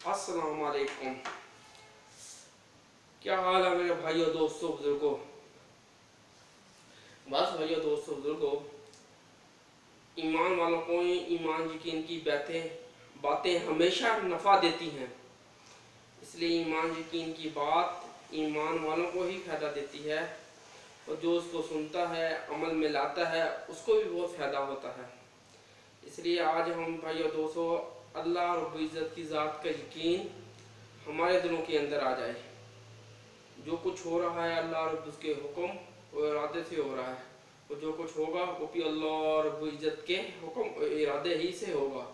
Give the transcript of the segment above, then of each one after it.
अस्सलाम वालेकुम। क्या हाल है मेरे भाइयों दोस्तों बुजुर्गों। बस भाइयों दोस्तों बुजुर्गों, ईमान वालों को ईमान यकीन की बातें हमेशा नफ़ा देती हैं। इसलिए ईमान यकीन की बात ईमान वालों को ही फ़ायदा देती है, और जो उसको सुनता है अमल में लाता है उसको भी बहुत फ़ायदा होता है। इसलिए आज हम भाइयों दोस्तों अल्लाह रब्बुल इज़्ज़त की ज़ात का यकीन हमारे दिलों के अंदर आ जाए। जो कुछ हो रहा है अल्लाह रब्बुल के हुक्म और इरादे से हो रहा है, और जो कुछ होगा वो भी अल्लाह रब्बुल इज़्ज़त के हुक्म और इरादे ही से होगा।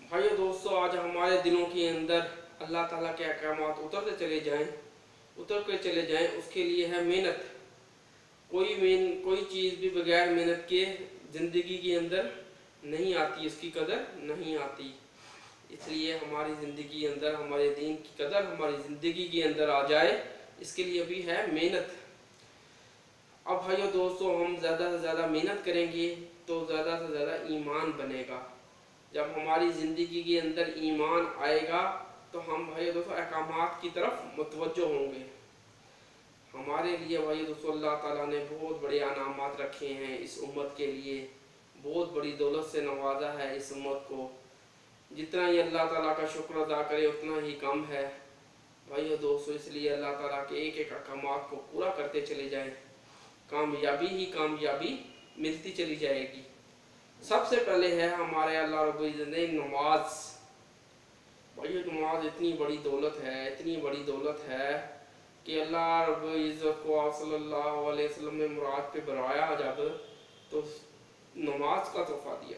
भाइयों दोस्तों, आज हमारे दिलों के अंदर अल्लाह ताला के अहकामात उतरते चले जाएं, उसके लिए है मेहनत। कोई चीज़ भी बगैर मेहनत के ज़िंदगी के अंदर नहीं आती, इसकी कदर नहीं आती। इसलिए हमारी ज़िंदगी अंदर हमारे दीन की कदर हमारी ज़िंदगी के अंदर आ जाए, इसके लिए भी है मेहनत। अब भाइयों दोस्तों, हम ज़्यादा से ज़्यादा मेहनत करेंगे तो ज़्यादा से ज़्यादा ईमान बनेगा। जब हमारी ज़िंदगी के अंदर ईमान आएगा तो हम भाइयों दोस्तों अहकामात की तरफ मुतवज्जो होंगे। हमारे लिए भाइयों दोस्तों अल्लाह ताला ने बहुत बड़े अनामात रखे हैं इस उम्मत के लिए, बहुत बड़ी दौलत से नवाजा है इस उम्मत को। जितना ही अल्लाह ताला का शुक्र अदा करे उतना ही कम है भाइयों दोस्तों। इसलिए अल्लाह ताला के एक एक अहकामात को पूरा करते चले जाएं, कामयाबी ही कामयाबी मिलती चली जाएगी। सबसे पहले है हमारे अल्लाह रब्बुल इज़्ज़त ने नमाज। भाइयों नमाज इतनी बड़ी दौलत है कि अल्लाह रब्बुल इज़्ज़त को आप सल्लल्लाहु अलैहि वसल्लम ने मुराद पे बनाया जब तो नमाज का तोहफा दिया,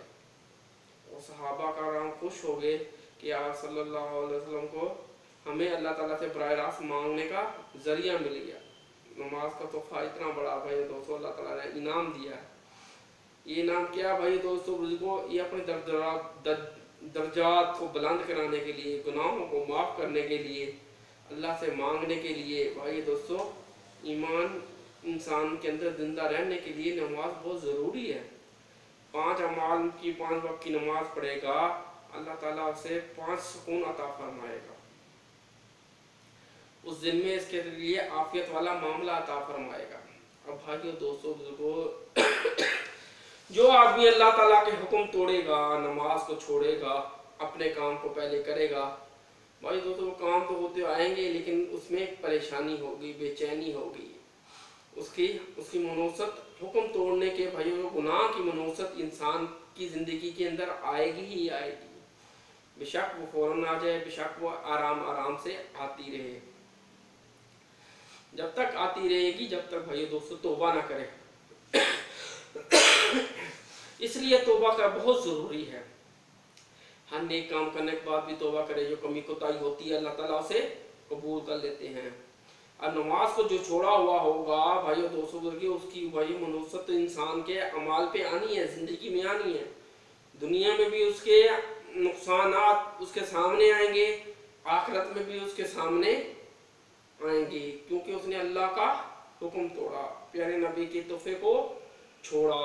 और सहाबा का राम खुश हो गए कि आप सल्लल्लाहु अलैहि वसल्लम को हमें अल्लाह ताला से बराह रास्त मांगने का ज़रिया मिल गया। नमाज का तोहफा इतना बड़ा भाई दोस्तों अल्लाह ताला ने इनाम दिया है। ये इनाम क्या भाई दोस्तों बुजुर्गों, ये अपने दर्जात को बुलंद कराने के लिए, गुनाहों को माफ़ करने के लिए, अल्लाह से मांगने के लिए भाई दोस्तों, ईमान इंसान के अंदर जिंदा रहने के लिए नमाज बहुत ज़रूरी है। 5 वक्त की नमाज पढ़ेगा, अल्लाह ताला उसे 5 सुकून अता फरमाएगा। उस दिन में इसके लिए आफियत वाला मामला अता फरमाएगा। अब भाइयों दोस्तों बुजुर्गों, जो आदमी अल्लाह ताला के हुक्म तोड़ेगा, नमाज को छोड़ेगा, अपने काम को पहले करेगा, भाई दोस्तों वो काम तो होते आएंगे लेकिन उसमें परेशानी होगी, बेचैनी होगी, उसकी मनोसत हुक्म तोड़ने के भाइयों गुनाह की मनोसत इंसान की ज़िंदगी के अंदर आएगी ही आएगी। बेशक वो फौरन आ जाए, बेशक वो आराम से आती रहे, जब तक आती रहेगी जब तक भाइयों दोस्तों तौबा ना करे। इसलिए तौबा का बहुत ज़रूरी है। हर नेक काम करने के बाद भी तौबा करे, जो कमी कोताही होती है अल्लाह ताला उसे कबूल कर लेते हैं। और नमाज को जो छोड़ा हुआ होगा भाइयों दोस्तों करके उसकी भाई मनोसत इंसान के अमाल पे आनी है, ज़िंदगी में आनी है। दुनिया में भी उसके नुकसानात उसके सामने आएंगे, आखिरत में भी उसके सामने आएंगे, क्योंकि उसने अल्लाह का हुक्म तोड़ा, प्यारे नबी के तोहफे को छोड़ा।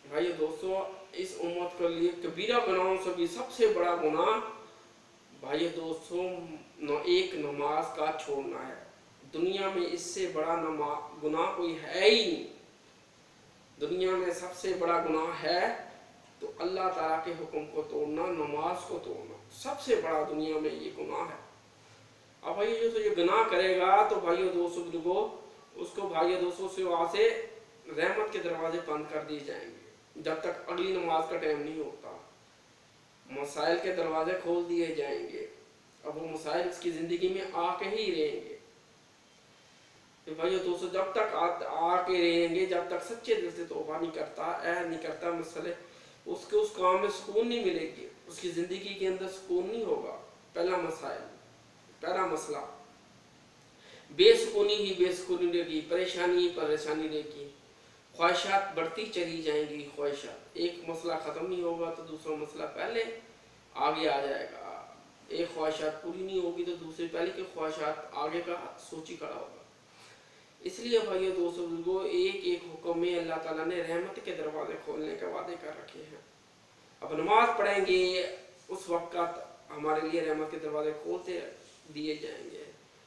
भाई दोस्तों इस उम्मत के लिए कबीरा गुनाहों से भी सबसे बड़ा गुनाह भाई दोस्तों एक नमाज का छोड़ना है। दुनिया में इससे बड़ा गुनाह कोई है ही नहीं। दुनिया में सबसे बड़ा गुनाह है तो अल्लाह ताला के हुक्म को तोड़ना, नमाज को तोड़ना, सबसे बड़ा दुनिया में ये गुनाह है। अब भाई जो तो ये गुनाह करेगा तो भाइयों दोस्तों बुजुर्गों उसको भाइयों दोस्तों से वहाँ से रहमत के दरवाजे बंद कर दिए जाएंगे जब तक अगली नमाज का टाइम नहीं होता। मसाइल के दरवाजे खोल दिए जाएंगे, अब वो मसाइल उसकी ज़िंदगी में आके ही रहेंगे। तो भाइयों दोस्तों जब तक आके रहेंगे, जब तक सच्चे दिल से तौबा नहीं करता मसले उसके उस काम में सुकून नहीं मिलेगी, उसकी ज़िंदगी के अंदर सुकून नहीं होगा। पहला मसला बेसुकूनी रहेगी, परेशानी रहेगी, ख्वाहिशात बढ़ती चली जाएंगी। ख्वाहिशात, एक मसला ख़त्म नहीं होगा तो दूसरा मसला पहले आगे आ जाएगा। एक ख्वाहिशात पूरी नहीं होगी तो दूसरी पहले की ख्वाहिशात आगे का सोची खड़ा होगा। इसलिए भाइयों दोस्तों बुजुर्गों एक एक हुक्म में अल्लाह ताला ने रहमत के दरवाजे खोलने के वादे कर रखे हैं। अब नमाज पढ़ेंगे, उस वक्त हमारे लिए रहमत के दरवाजे खोलते दिए जाएंगे।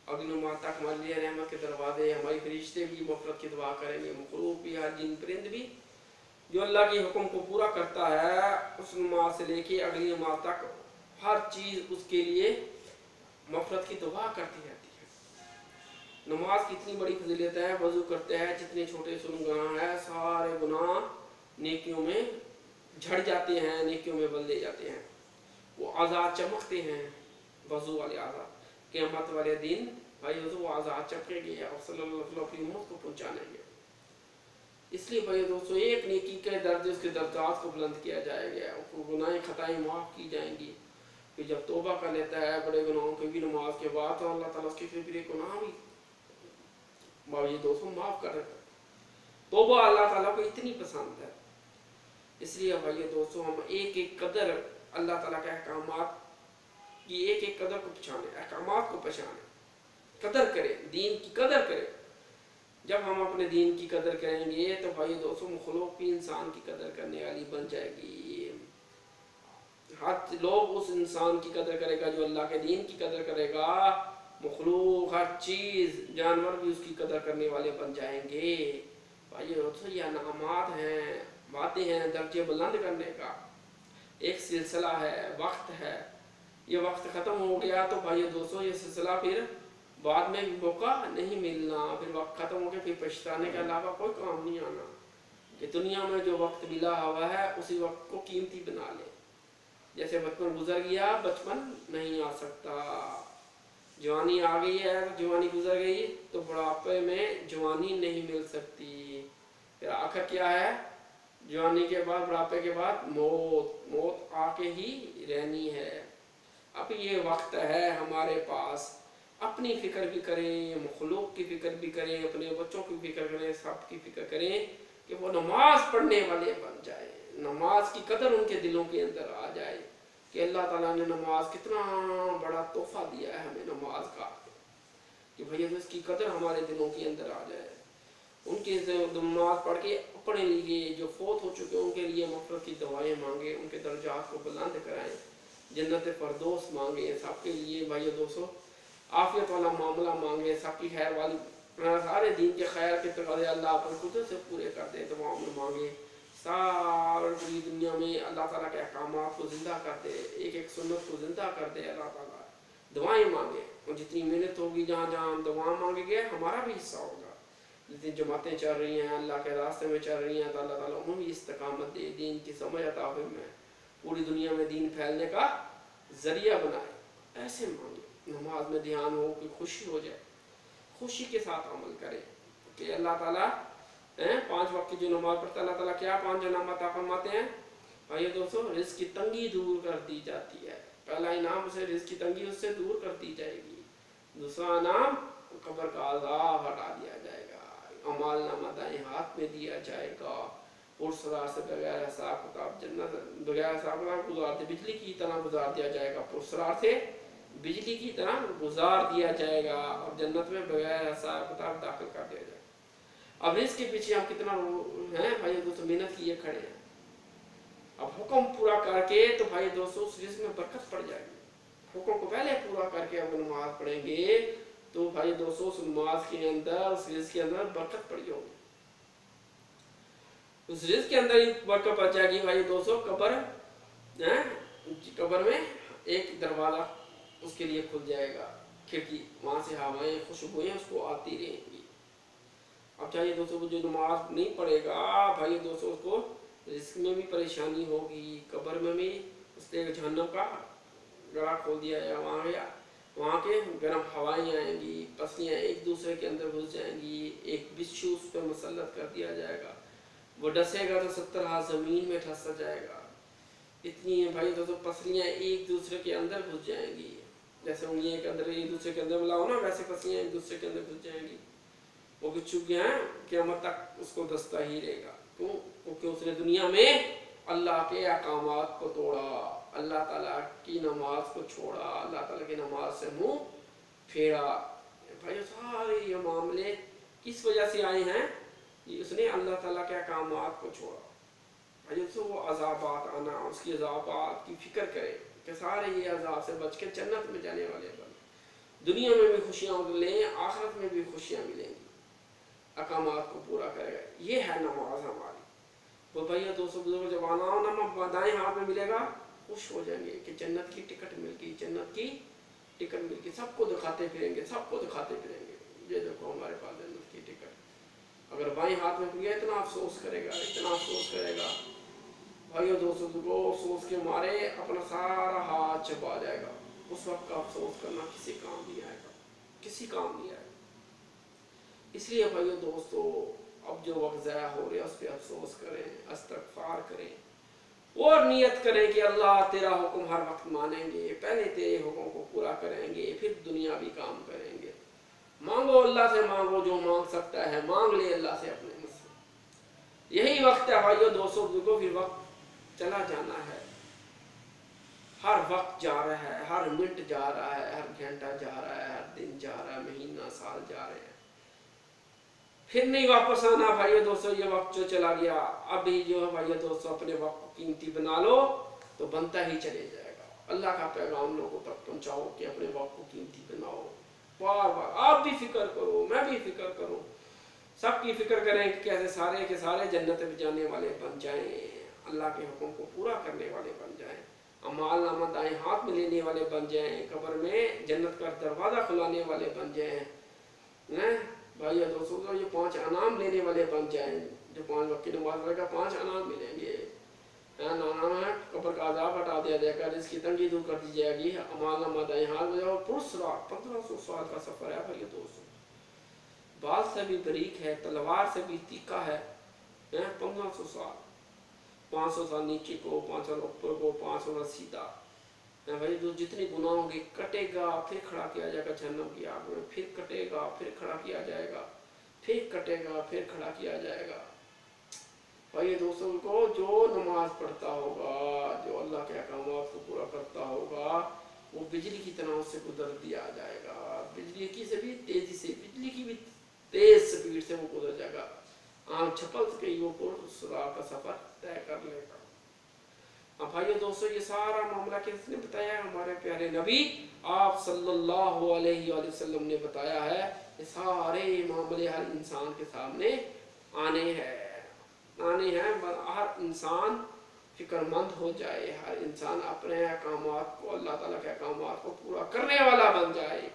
अगली नमाज तक हमारे लिए रहमत के दरवाजे, हमारी फरिश्ते भी मफ़रत की दुआ करेंगे, मखलूक भी, हर जिन परिंद भी जो अल्लाह के हुक्म को पूरा करता है, उस नमाज से लेके अगली नमाज तक हर चीज़ उसके लिए मफ़रत की दुआ करती रहती है। नमाज की इतनी बड़ी फजीलत है, वज़ू करते हैं जितने छोटे से गुनाह हैं सारे गुनाह नेकियों में झड़ जाते हैं, नेकियों में बदले जाते हैं। वो आज़ाद चमकते हैं, वज़ू वाले आज़ाद। क़यामत वाले दिन भाई वो आज़ाद चमकेंगे और सल्लल्लाहु अलैहि वसल्लम अपनी उम्मत को पहुँचानेंगे। इसलिए भाई दोस्तों एक नेकी के दर्जे उसके दर्जात को बुलंद किया जाएगा, उसको गुनाहें खताएं माफ़ की जाएंगी। फिर जब तौबा कर लेता है बड़े गुनाहों के भी नमाज के बाद, तो अल्लाह ताला उसके फिर गुनाह भी भाई दोस्तों माफ़ कर देता है। तौबा अल्लाह ताला को इतनी पसंद है। इसलिए भाई दोस्तों हम एक एक कदर अल्लाह ताला के अहकामात की एक एक कदर को पहचाने, अहकामात को पहचाने, कदर करें, दीन की कदर करें। जब हम अपने दीन की कदर करेंगे तो भाई दोस्तों मखलूक भी इंसान की कदर करने वाली बन जाएगी। हर लोग उस इंसान की कदर करेगा जो अल्लाह के दीन की कदर करेगा। मखलूक हर चीज़, जानवर भी उसकी कदर करने वाले बन जाएंगे। भाई दोस्तों ये अनामात हैं, बातें हैं दर्जे बुलंद करने का, एक सिलसिला है, वक्त है। ये वक्त ख़त्म हो गया तो भाई दोस्तों ये सिलसिला फिर बाद में भी मौका नहीं मिलना, फिर वक्त ख़त्म हो गया, फिर पछताने के अलावा कोई काम नहीं आना। कि दुनिया में जो वक्त मिला हुआ है उसी वक्त को कीमती बना ले। जैसे बचपन गुजर गया, बचपन नहीं आ सकता। जवानी आ गई है तो जवानी गुजर गई, तो बुढ़ापे में जवानी नहीं मिल सकती। फिर आखिर क्या है, जवानी के बाद, बुढ़ापे के बाद मौत, मौत आके ही रहनी है। अब ये वक्त है हमारे पास, अपनी फ़िक्र भी करें, मखलूक की फ़िक्र भी करें, अपने बच्चों की फ़िक्र करें, सब की फ़िक्र करें कि वो नमाज पढ़ने वाले बन जाए, नमाज की कदर उनके दिलों के अंदर आ जाए कि अल्लाह ताला ने नमाज कितना बड़ा तोहफ़ा दिया है हमें नमाज का, कि भैया इसकी कदर हमारे दिलों के अंदर आ जाए। उनके नमाज पढ़ के अपने लिए जो फोत हो चुके उनके लिए मग़फ़िरत की दुआएं मांगे, उनके दर्जात को बुलंद कराएं, जन्नत फरदौस मांगे सबके लिए। भाई दोस्तों आफियत वाला मामला मांगे, सबकी खैर वाली, सारे दीन के खैर के तकाज़े अल्लाह अपन खुद से पूरे कर दे, दुआ में मांगे। सारी पूरी दुनिया में अल्लाह ताला के अहकामात को ज़िंदा कर दे, एक एक सुन्नत को ज़िंदा कर दे अल्लाह ताला। दुआएं मांगे और जितनी मेहनत होगी, जहाँ जहाँ हम दुआ मांगेंगे हमारा भी हिस्सा होगा। जितनी जमातें चल रही हैं अल्लाह के रास्ते में चल रही हैं, तो अल्लाह ताला उन्हें भी इस्तकामत दे, दीन की समझ अता फरमाए, पूरी दुनिया में दीन फैलने का ज़रिया बनाए। ऐसे मांगे, नमाज में ध्यान हो कि खुशी हो जाए, खुशी के साथ अमल करें कि अल्लाह ताला 5 वक्त की जो नमाज पढ़ता है अल्लाह ताला क्या 5 इनाम अता फरमाते हैं। भाई दोस्तों रिज़्क़ की तंगी दूर कर दी जाती है। पहला इनाम उसे रिज़्क़ की तंगी उससे दूर कर दी जाएगी। दूसरा इनाम कब्र का अज़ाब हटा दिया जाएगा, अमाल नामा दाएं हाथ में दिया जाएगा, पुरसरार से बगैर हिसाब किताब जन्नत बगैर हिसाब किताब गुजार दे, बिजली की तरह गुजार दिया जाएगा, पुरसरार से बिजली की तरह गुजार दिया जाएगा और जन्नत में बगैर हिसाब किताब दाखिल कर दिया जाएगा। अब रिज़्क़ के पीछे हम कितना हैं भाई दोस्तों मेहनत किए खड़े हैं। अब हुक्म पूरा करके तो भाई दोस्तों उस रिज़्क़ में बरकत पड़ जाएगी। हुक्म को पहले पूरा करके अब नमाज पढ़ेंगे तो भाई दोस्तों उस नमाज के अंदर, उस रिज़्क़ के अंदर बरकत पड़ जाएगी। उस रिज़्क़ के अंदर ही बरकत पड़ जाएगी भाई दोस्तों। कब्र में एक दरवाज़ा उसके लिए खुल जाएगा, खिड़की, वहाँ से हवाएं खुशबुएं उसको आती रहेंगी। अब चाहिए दोस्तों जो नमाज नहीं पढ़ेगा भाई दोस्तों उसको रिज़्क़ में भी परेशानी होगी, कब्र में भी उसके जहन्नम का गला खोल दिया जाएगा, वहाँ के गर्म हवाएं आएंगी, पसलियाँ एक दूसरे के अंदर घुस जाएंगी, एक बिच्छू उस पर मुसल्लत कर दिया जाएगा, वो डसेगा तो 70 हाथ ज़मीन में ठस जाएगा। इतनी भाई दोस्तों पसलियाँ एक दूसरे के अंदर घुस जाएंगी, जैसे उंगलियों के अंदर एक दूसरे के अंदर मिलाओ ना, वैसे पसलियाँ एक दूसरे के अंदर घुस जाएंगी। वो बिच्छू क्या है क़यामत तक उसको दस्ता ही रहेगा। क्यों? क्योंकि उसने दुनिया में अल्लाह के अहकामात को तोड़ा, अल्लाह ताला की नमाज को छोड़ा, अल्लाह ताला की नमाज से मुंह फेरा। भाई सारे ये मामले किस वजह से आए हैं कि उसने अल्लाह ताला के अहकामात को छोड़ा। भाई उससे वो अज़ाबात आना, उसकी अज़ाबात की फ़िक्र करे, کہ سارے یہ عذاب سے بچ کے جنت میں جانے والے بن، دنیا میں بھی خوشیاں لیں، آخرت میں بھی خوشیاں ملیں گی، احکامات کو پورا کرے گا۔ یہ ہے نماز ہماری۔ وہ بھیا دوستوں بزرگ جب آنا ہو نا دائیں ہاتھ میں ملے گا، خوش ہو جائیں گے کہ جنت کی ٹکٹ مل گئی، جنت کی ٹکٹ مل گئی، سب کو دکھاتے پھریں گے، سب کو دکھاتے پھریں گے، یہ دیکھو ہمارے پاس جنت کی ٹکٹ۔ اگر بائیں ہاتھ میں گیا اتنا افسوس کرے گا، اتنا افسوس کرے گا بھائیو دوستوں کو، افسوس کے مارے اپنا سارا ہاتھ چبا جائے گا۔ اس وقت کا افسوس کرنا کسی کام نہیں آئے گا، کسی کام نہیں آئے گا۔ اس لیے بھائیو دوستو اب جو وقت ضائع ہو رہا ہے اس پہ افسوس کریں، استغفار کریں اور نیت کریں کہ اللہ تیرا حکم ہر وقت مانیں گے، پہلے تیرے حکم کو پورا کریں گے، پھر دنیاوی کام کریں گے۔ مانگو اللہ سے، مانگو جو مانگ سکتا ہے، مانگ لے اللہ سے اپنے مسئلے۔ یہی وقت ہے بھائیو دوستوں کو، پھر وقت چلا جانا ہے، ہر وقت جا رہا ہے، ہر منٹ جا رہا ہے، ہر گھنٹہ جا رہا ہے، ہر دن جا رہا ہے، مہینہ سال جا رہے ہیں، پھر نہیں واپس آنا بھائیو دوستو۔ یہ وقت جو چلا گیا، ابھی جو ہے بھائیو دوستو اپنے وقت کو قیمتی بنا لو تو بنتا ہی چلے جائے گا۔ اللہ کا پیغام لوگوں تک پہنچاؤ کہ اپنے وقت کو قیمتی بناؤ، بار بار آپ بھی فکر کرو، میں بھی فکر کروں، سب کی فکر کریں کہ کیسے سارے کے سارے جنت میں جانے والے بن جائیں، اللہ کے حکم کو پورا کرنے والے بن جائیں، اعمال نامہ دائیں ہاتھ میں لینے والے بن جائیں، قبر میں جنت کا دروازہ کھلانے والے بن جائیں، بھائی دوستوں یہ 5 انعام لینے والے بن جائیں، جو 5 وقت کی نماز پڑھے گا 5 انعام ملیں گے، قبر کا عذاب ہٹا دیا جائے گا، رزق کی تنگی دور کر دی جائے گی، اعمال نامہ دائیں ہاتھ میں جاؤ، پرسرات 1500 سال کا سفر ہے بھائی دوستوں، بال سے بھی بریک ہے، تلوار سے بھی تیکھا ہے، 1500 سال، 500 سال نیچے کو، 500 سال اوپر کو، 500 سال سیدھا، بھائی جو جتنے گناہ ہوں گے کٹے گا، پھر کھڑا کیا جائے گا جہنم کی آگ میں، پھر کٹے گا، پھر کھڑا کیا جائے گا، پھر کٹے گا، پھر کھڑا کیا جائے گا۔ بھائی دوستوں کو جو نماز پڑھتا ہوگا، جو اللہ کے احکامات کو پورا کرتا ہوگا، وہ بجلی کی طرح اس سے گزر دیا جائے گا، بجلی کی سے بھی تیزی سے، بجلی کی بھی تیز سپیڈ سے وہ گزر جائے گا، عام چھپل کے وہ پرسرات کا سفر طے کر لے گا۔ اب بھائیو دوستو یہ سارا معاملہ کس نے بتایا ہے؟ ہمارے پیارے نبی آپ صلی اللہ علیہ وآلہ وسلم نے بتایا ہے، یہ سارے معاملے ہر انسان کے سامنے آنے ہیں، ہر انسان فکر مند ہو جائے، ہر انسان اپنے احکامات کو، اللہ تعالیٰ کے احکامات کو پورا کرنے والا بن جائے،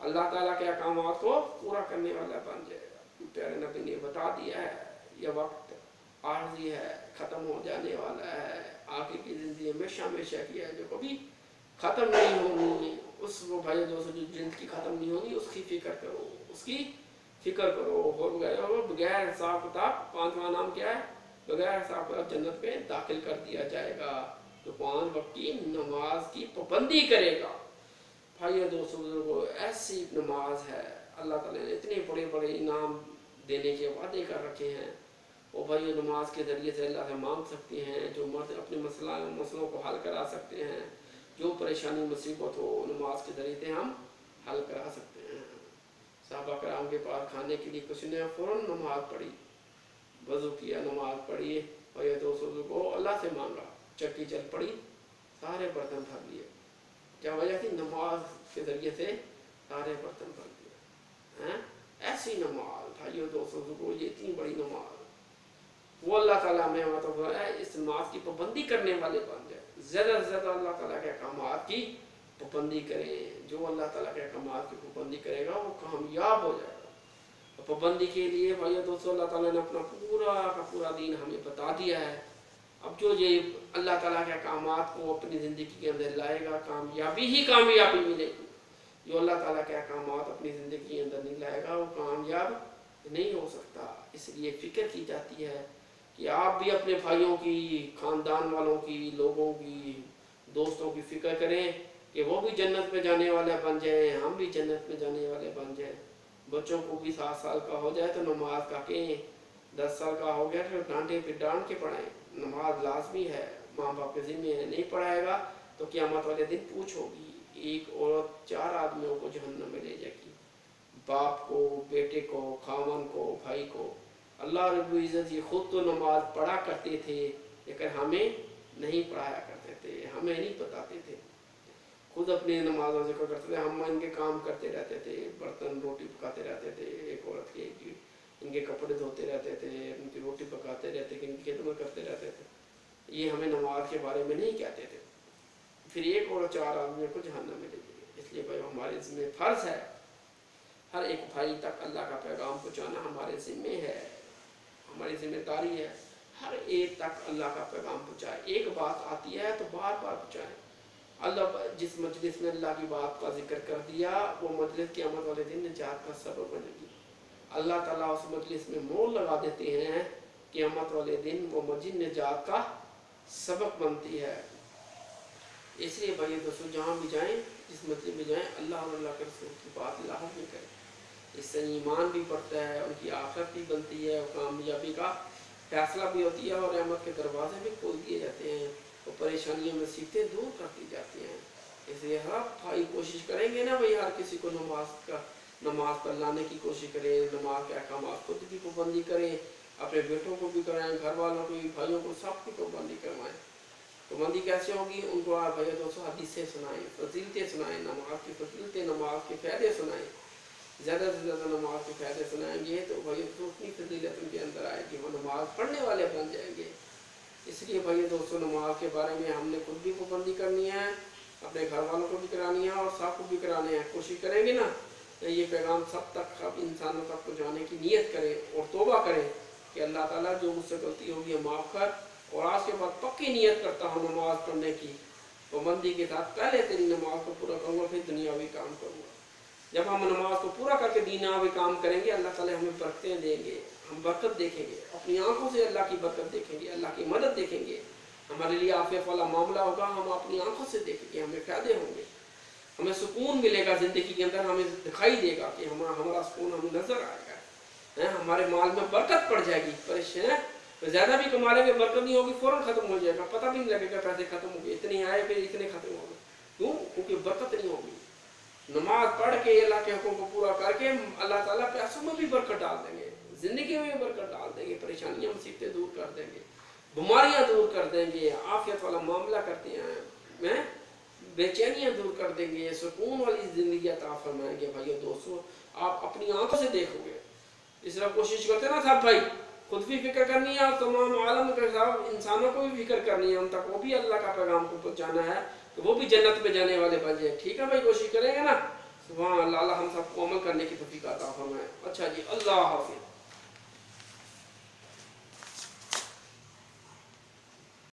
اللہ تعالیٰ کے احکامات کو پورا کرنے والا بن جائے گا۔ پیارے نبی نے بتا دیا ہے یہ وقت عارضی ہے، ختم ہو جانے والا ہے، آگے کی زندگی ہمیشہ ہمیشہ کی ہے، جو کبھی ختم نہیں ہونی، اس وہ بھائی دوستو جو زندگی ختم نہیں ہونی اس کی فکر کرو، اس کی فکر کرو، اور بغیر حساب کتاب 5واں نام کیا ہے؟ بغیر حساب کتاب جنت میں داخل کر دیا جائے گا، جو 5 وقت کی نماز کی پابندی کرے گا۔ بھائی دوستو بزرگو ایسی نماز ہے، اللہ تعالیٰ نے اتنے بڑے بڑے انعام دینے کے وعدے کر رکھے ہیں، وہ بھائی نماز کے ذریعے سے اللہ سے مانگ سکتے ہیں، جو مرد اپنے مسئلوں کو حل کرا سکتے ہیں، جو پریشانی مصیبت ہو نماز کے ذریعے سے ہم حل کرا سکتے ہیں۔ صحابہ کرام کے پاس کھانے کے لیے کچھ نے فوراً نماز پڑھی، وضو کیا، نماز پڑھی، بھائی دوستوں کو اللہ سے مانگا، چکی چل پڑی، سارے برتن بھر لیے، کیا وجہ تھی؟ نماز کے ذریعے سے سارے برتن بھر لیے۔ ایسی نماز بھائیو دوستوں کو، یہ اتنی بڑی نماز، وہ اللہ تعالیٰ میں مطلب ہے اس نماز کی پابندی کرنے والے بن جائے، زیادہ سے زیادہ اللہ تعالیٰ کے احکامات کی پابندی کریں، جو اللہ تعالیٰ کے احکامات کی پابندی کرے گا وہ کامیاب ہو جائے گا۔ پابندی کے لیے بھائیو دوستو اللہ تعالیٰ نے اپنا پورا کا پورا دین ہمیں بتا دیا ہے، اب جو یہ اللہ تعالیٰ کے احکامات کو اپنی زندگی کے اندر لائے گا کامیابی ہی کامیابی ملے گی، جو اللہ تعالیٰ کے احکامات اپنی زندگی کے اندر نہیں لائے گا وہ کامیاب نہیں ہو سکتا۔ اس لیے فکر کی جاتی ہے کہ آپ بھی اپنے بھائیوں کی، خاندان والوں کی، لوگوں کی، دوستوں کی فکر کریں کہ وہ بھی جنت میں جانے والے بن جائیں، ہم بھی جنت میں جانے والے بن جائیں۔ بچوں کو بھی 7 سال کا ہو جائے تو نماز کا کہیں، 10 سال کا ہو گیا تو ڈانٹے پھر ڈانٹ کے پڑھائیں، نماز لازمی ہے، ماں باپ کے ذمہ ہے، نہیں پڑھائے گا تو قیامت والے دن پوچھ ہوگی۔ ایک عورت 4 آدمیوں کو جہنم میں لے جائے گی، باپ کو، بیٹے کو، خاوند کو، بھائی کو۔ اللہ رب العزت یہ خود تو نماز پڑھا کرتے تھے لیکن ہمیں नहीं पढ़ाया करते थे, हमें नहीं बताते थे, खुद अपनी नमाज़ों से करते थे। हम इनके काम करते रहते थे, बर्तन रोटी पकाते रहते थे, एक औरत के इनके कपड़े धोते रहते थे, इनकी रोटी पकाते रहते थे, इनकी खिदमत करते रहते थे। ये हमें नमाज के बारे में नहीं कहते थे। फिर एक और 4 आदमियों को जहन्नम मिलेगी। इसलिए भाई हमारे इसमें फ़र्ज़ है हर एक भाई तक अल्लाह का पैगाम पहुँचाना हमारे ज़िम्मे है, हमारी जिम्मेदारी है। हर एक तक अल्लाह का पैगाम पहुँचाए। एक बात आती है तो बार बार पहुँचाएँ। अल्लाह जिस मजलिस में अल्लाह की बात का जिक्र कर दिया, वो मजलिस क़यामत वाले दिन निजात का सबब बनेगी। अल्लाह ताला उस मजलिस में मोहर लगा देते हैं, क़यामत वाले दिन वो मस्जिद निजात का सबक बनती है। इसलिए भाई दोस्तों, जहाँ भी जाएँ, जिस मस्जिद में जाएँ, अल्लाह और अल्लाह के रसूल की बात लाज़मी करें। इससे ईमान भी बढ़ता है, उनकी आखिरत भी बनती है, कामयाबी का फैसला भी होती है, और रहमत के दरवाजे भी खोल दिए जाते हैं, और परेशानियाँ मुसीबतें दूर कर दी जाती हैं। इसलिए हर भाई कोशिश करेंगे ना भाई, हर किसी को नमाज पर लाने की कोशिश करें, नमाज के अहकाम खुद की पाबंदी करें, अपने बेटों को भी कराएं, घर वालों को भी, भाइयों को सबकी पाबंदी करवाएं। पाबंदी कैसे होगी? उनको आप भैया दोस्तों हदीसें सुनाएं, फजीलतें सुनाएं, नमाज की फजीलतें, नमाज के फ़ायदे सुनाएं। ज़्यादा से ज़्यादा नमाज के फ़ायदे सुनाएंगे तो भाई तो उतनी फजीलत उनके अंदर आएगी, वो नमाज पढ़ने वाले बन जाएंगे। इसलिए भाई दोस्तों, नमाज के बारे में हमने खुद भी पाबंदी करनी है, अपने घर वालों को भी करानी है, और सबको भी करानी है। कोशिश करेंगे ना तो ये पैगाम सब तक, सब इंसानों तक पहुँचाने की नीयत करें और तौबा करें कि अल्लाह ताला जो मुझसे गलती होगी माफ़ कर, और आज के बाद पक्की नीयत करता हूँ नमाज पढ़ने की पाबंदी के साथ। पहले तेरी नमाज को पूरा करूँगा, फिर दुनियावी काम करूँगा। जब हम नमाज को पूरा करके दीनावी काम करेंगे, अल्लाह ताला हमें बरकतें देंगे, हम बरकत देखेंगे, अपनी आंखों से अल्लाह की बरकत देखेंगे, अल्लाह की मदद देखेंगे। हमारे लिए आफियत वाला मामला होगा, हम अपनी आंखों से देखेंगे, हमें फ़ायदे होंगे, हमें सुकून मिलेगा ज़िंदगी के अंदर, हमें दिखाई देगा कि हमारा सुकून हमें नज़र आएगा, है हमारे माल में बरकत पड़ जाएगी। परेशान तो ज़्यादा भी कमा लेंगे, बरकत नहीं होगी, फ़ौरन ख़त्म हो जाएगा, पता भी नहीं लगेगा पैसे ख़त्म हो गए, इतने आए फिर इतने ख़त्म हो गए। क्यों? क्योंकि बरकत नहीं होगी। नमाज पढ़ के अल्लाह के हुक्म को पूरा करके अल्लाह ताला पैसों में भी बरकत डाल देंगे, ज़िंदगी में भी बरकत डाल देंगे, परेशानियाँ मुसीबतें दूर कर देंगे, बीमारियाँ दूर कर देंगे, आफियत वाला मामला करते हैं, बेचैनियाँ दूर कर देंगे, सुकून वाली ज़िंदगी अता फरमाएंगे। भाइयों दोस्तों, आप अपनी आंखों से देखोगे। इस तरह कोशिश करते ना सब भाई, खुद भी फिक्र करनी है और तमाम आलम के सब इंसानों को भी फिक्र करनी है, उन तक वो भी अल्लाह का पैगाम को पहुँचाना है, तो वो भी जन्नत में जाने वाले बन जाए। ठीक है भाई, कोशिश करेंगे ना। सुभान अल्लाह, हम सबको अमल करने की तौफीक अता फरमाए। अच्छा जी, अल्लाह हाफ़िज़।